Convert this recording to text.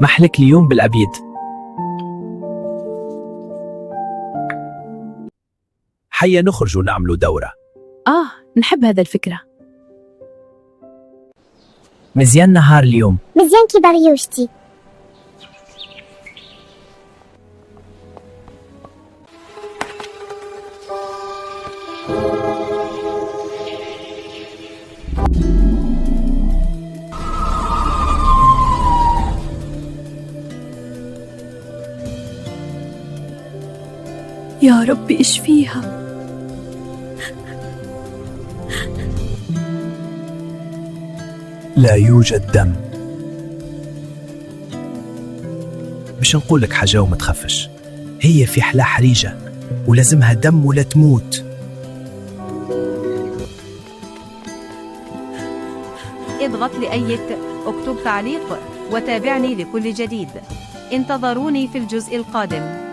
محلك اليوم بالأبيض. حيا نخرج ونعمل دورة. نحب هذا الفكرة. مزيان نهار اليوم. مزيان كي بريوشتي. يا رب اشفيها. لا يوجد دم. مش نقول لك حاجة وما تخافش، هي في حالة حرجة ولازمها دم ولا تموت. اضغط لأيت، اكتب تعليق، وتابعني لكل جديد. انتظروني في الجزء القادم.